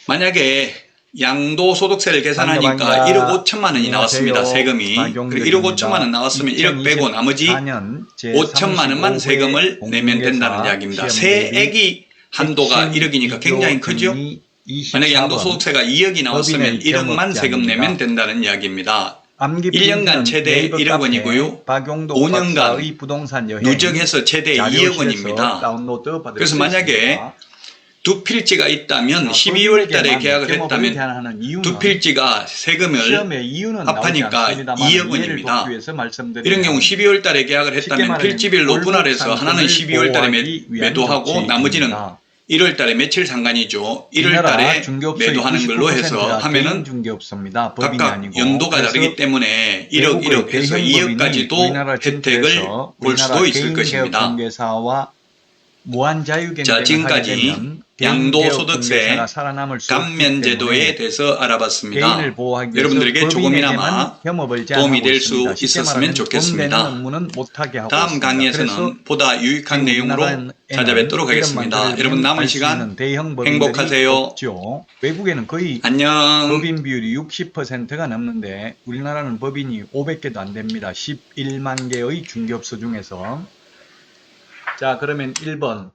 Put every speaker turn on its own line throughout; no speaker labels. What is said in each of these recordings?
만약에 양도소득세를 계산하니까
반가
1억 5천만 원이 나왔습니다.
안녕하세요.
세금이. 그리고 1억 5천만 원 나왔으면 1억 빼고 나머지 5천만 원만 세금을 내면 된다는 이야기입니다. 세액이 한도가 1억이니까 굉장히 크죠. 만약에 양도소득세가 2억이 나왔으면 1억만 세금 내면 된다는 이야기입니다. 1년간 최대 1억 원이고요. 5년간 누적해서 최대 2억 원입니다. 그래서 만약에 두 필지가 있다면 12월 달에 계약을 했다면 두 필지가 세금을 합하니까 2억 원입니다. 이런 경우 12월 달에 계약을 했다면 필지별로 분할해서 하나는 12월 달에 매도하고 나머지는 1월 달에 며칠 상관이죠. 1월 달에 매도하는 걸로 해서 하면은 각각 연도가 다르기 때문에 1억, 1억 해서 2억까지도 혜택을 볼 수도 있을 것입니다. 자, 지금까지 양도소득세 감면제도에 대해서 알아봤습니다. 여러분들에게 조금이나마 도움이 될 수 있었으면 좋겠습니다. 다음 강의에서는 보다 유익한 내용으로 찾아뵙도록 하겠습니다. 여러분 남은 시간 행복하세요.
외국에는 거의
안녕.
법인 비율이 60%가 넘는데 우리나라는 법인이 500개도 안 됩니다. 11만 개의 중개업소 중에서. 자, 그러면 1번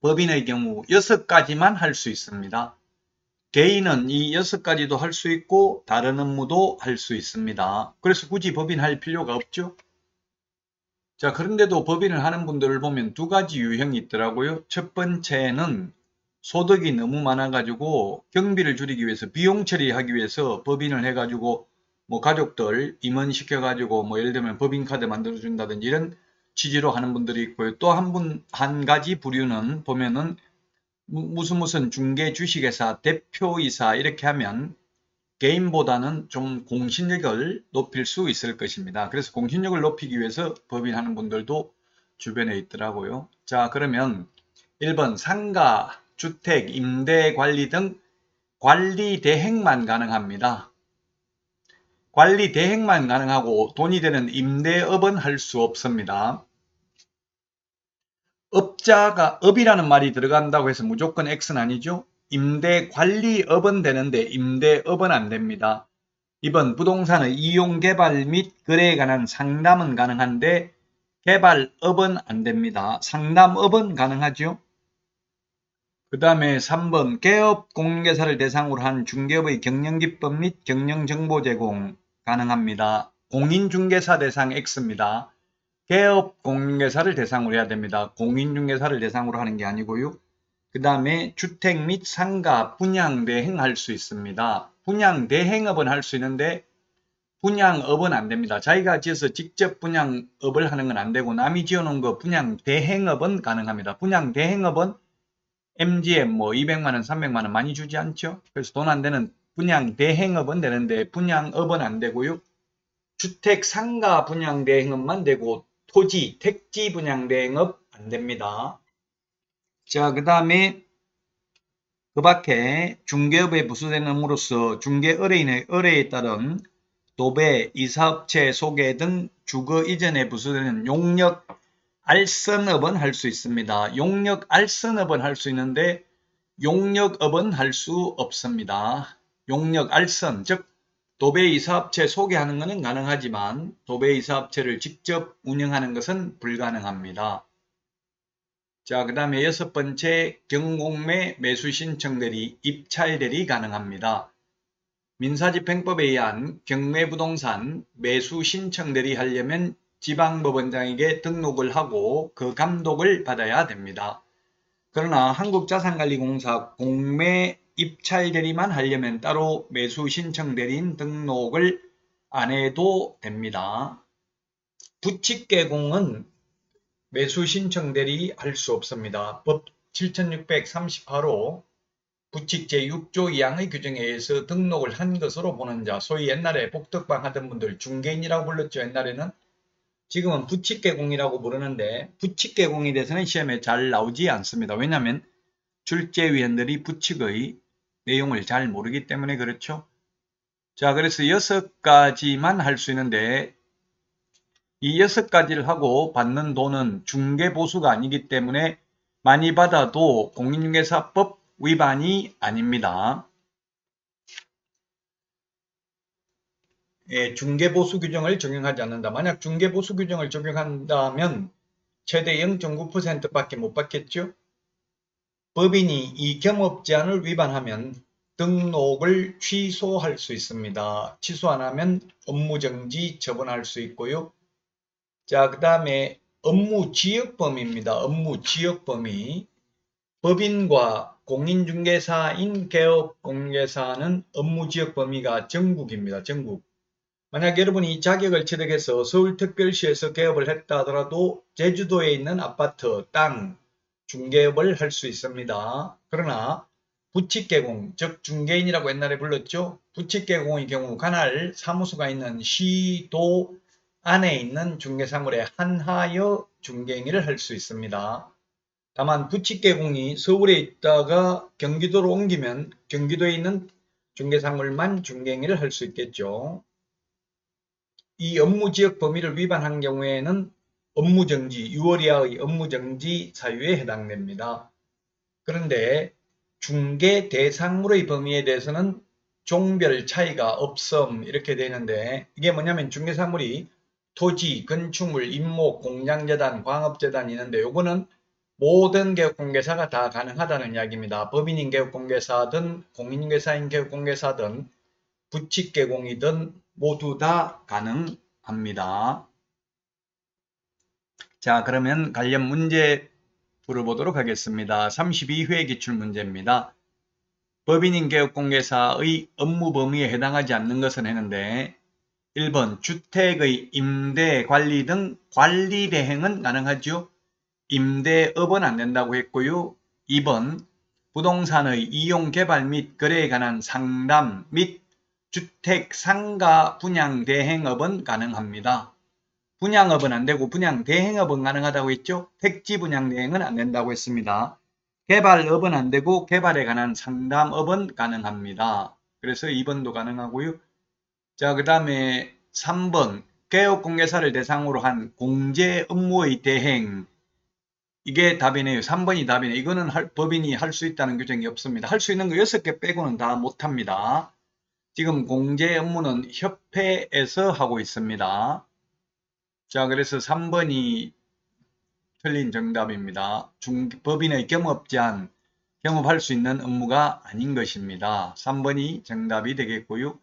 법인의 경우 6가지만 할 수 있습니다. 개인은 이 6가지도 할 수 있고 다른 업무도 할 수 있습니다. 그래서 굳이 법인 할 필요가 없죠. 자, 그런데도 법인을 하는 분들을 보면 두 가지 유형이 있더라고요. 첫 번째는 소득이 너무 많아가지고 경비를 줄이기 위해서 비용 처리하기 위해서 법인을 해가지고 뭐 가족들 임원시켜가지고 뭐 예를 들면 법인카드 만들어준다든지 이런 취지로 하는 분들이 있고요. 또 한 가지 부류는 보면은 무슨 중개 주식회사 대표이사 이렇게 하면 개인보다는 좀 공신력을 높일 수 있을 것입니다. 그래서 공신력을 높이기 위해서 법인 하는 분들도 주변에 있더라고요. 자, 그러면 1번 상가, 주택, 임대 관리 등 관리 대행만 가능합니다. 관리 대행만 가능하고 돈이 되는 임대업은 할 수 없습니다. 업이라는 말이 들어간다고 해서 무조건 X는 아니죠. 임대관리업은 되는데 임대업은 안 됩니다. 2번 부동산의 이용개발 및 거래에 관한 상담은 가능한데 개발업은 안 됩니다. 상담업은 가능하죠. 그 다음에 3번 개업 공인중개사를 대상으로 한 중개업의 경영기법 및 경영정보 제공 가능합니다. 공인중개사 대상 X입니다. 개업 공인중개사를 대상으로 해야 됩니다. 공인중개사를 대상으로 하는 게 아니고요. 그 다음에 주택 및 상가 분양 대행할 수 있습니다. 분양 대행업은 할 수 있는데 분양업은 안 됩니다. 자기가 지어서 직접 분양업을 하는 건 안 되고 남이 지어놓은 거 분양 대행업은 가능합니다. 분양 대행업은 MGM 뭐 200만원, 300만원 많이 주지 않죠? 그래서 돈 안 되는 분양 대행업은 되는데 분양업은 안 되고요. 주택 상가 분양 대행업만 되고 토지, 택지 분양 대행업 안 됩니다. 자, 그 다음에 그 밖에 중개업에 부수되는 업무로서 중개 의뢰인의 의뢰에 따른 도배, 이사업체 소개 등 주거 이전에 부수되는 용역 알선업은 할 수 있습니다. 용역 알선업은 할 수 있는데 용역업은 할 수 없습니다. 용역 알선, 즉 도배이사업체 소개하는 것은 가능하지만 도배이사업체를 직접 운영하는 것은 불가능합니다. 자, 그 다음에 6번째 경공매 매수신청대리, 입찰대리 가능합니다. 민사집행법에 의한 경매부동산 매수신청대리 하려면 지방법원장에게 등록을 하고 그 감독을 받아야 됩니다. 그러나 한국자산관리공사 공매 입찰대리만 하려면 따로 매수신청대리인 등록을 안 해도 됩니다. 부칙개공은 매수신청대리 할 수 없습니다. 법 7638호 부칙 제6조 2항의 규정에 의해서 등록을 한 것으로 보는 자, 소위 옛날에 복덕방 하던 분들 중개인이라고 불렀죠. 옛날에는. 지금은 부칙개공이라고 부르는데 부칙개공에 대해서는 시험에 잘 나오지 않습니다. 왜냐하면 출제위원들이 부칙의 내용을 잘 모르기 때문에 그렇죠. 자, 그래서 6가지만 할 수 있는데 이 6가지를 하고 받는 돈은 중개보수가 아니기 때문에 많이 받아도 공인중개사법 위반이 아닙니다. 예, 중개보수 규정을 적용하지 않는다. 만약 중개보수 규정을 적용한다면 최대 0.9%밖에 못 받겠죠? 법인이 이 경업제한을 위반하면 등록을 취소할 수 있습니다. 취소 안 하면 업무정지 처분할 수 있고요. 자, 그 다음에 업무지역범위입니다. 업무지역범위. 법인과 공인중개사인 개업공개사는 업무지역 범위가 전국입니다. 전국. 만약 여러분이 자격을 취득해서 서울특별시에서 개업을 했다 하더라도 제주도에 있는 아파트, 땅, 중개업을 할 수 있습니다. 그러나 부칙개공, 즉 중개인이라고 옛날에 불렀죠. 부칙개공의 경우 관할 사무소가 있는 시도 안에 있는 중개사물에 한하여 중개행위를 할 수 있습니다. 다만 부칙개공이 서울에 있다가 경기도로 옮기면 경기도에 있는 중개사물만 중개행위를 할 수 있겠죠. 이 업무지역 범위를 위반한 경우에는 업무정지, 6월 이하의 업무정지 사유에 해당됩니다. 그런데 중개 대상물의 범위에 대해서는 종별 차이가 없음 이렇게 되는데 이게 뭐냐면 중개사물이 토지, 건축물, 임목, 공장재단, 광업재단이 있는데 요거는 모든 개업공개사가 다 가능하다는 이야기입니다. 법인인 개업공개사든 공인중개사인 개업공개사든 부칙개공이든 모두 다 가능합니다. 자, 그러면 관련 문제 풀어보도록 하겠습니다. 32회 기출문제입니다. 법인인 개업공개사의 업무 범위에 해당하지 않는 것은 했는데 1번 주택의 임대, 관리 등 관리 대행은 가능하죠. 임대업은 안 된다고 했고요. 2번 부동산의 이용 개발 및 거래에 관한 상담 및 주택 상가 분양 대행업은 가능합니다. 분양업은 안 되고 분양 대행업은 가능하다고 했죠. 택지 분양 대행은 안 된다고 했습니다. 개발업은 안 되고 개발에 관한 상담업은 가능합니다. 그래서 2번도 가능하고요. 자, 그 다음에 3번 개업공개사를 대상으로 한 공제 업무의 대행, 이게 답이네요. 3번이 답이네요. 이거는 법인이 할 수 있다는 규정이 없습니다. 할 수 있는 거 6개 빼고는 다 못합니다. 지금 공제 업무는 협회에서 하고 있습니다. 자, 그래서 3번이 틀린 정답입니다. 법인의 경업제한, 경업할 수 있는 업무가 아닌 것입니다. 3번이 정답이 되겠고요.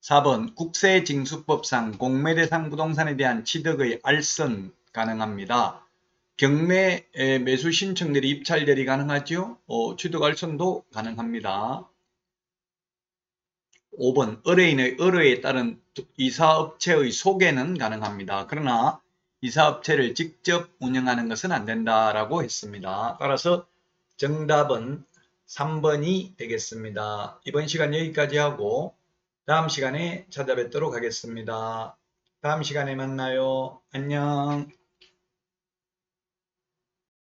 4번 국세징수법상 공매대상 부동산에 대한 취득의 알선 가능합니다. 경매 매수 신청들이 입찰들이 가능하죠. 취득 알선도 가능합니다. 5번 의뢰인의 의뢰에 따른 이사업체의 소개는 가능합니다. 그러나 이사업체를 직접 운영하는 것은 안 된다라고 했습니다. 따라서 정답은 3번이 되겠습니다. 이번 시간 여기까지 하고 다음 시간에 찾아뵙도록 하겠습니다. 다음 시간에 만나요. 안녕.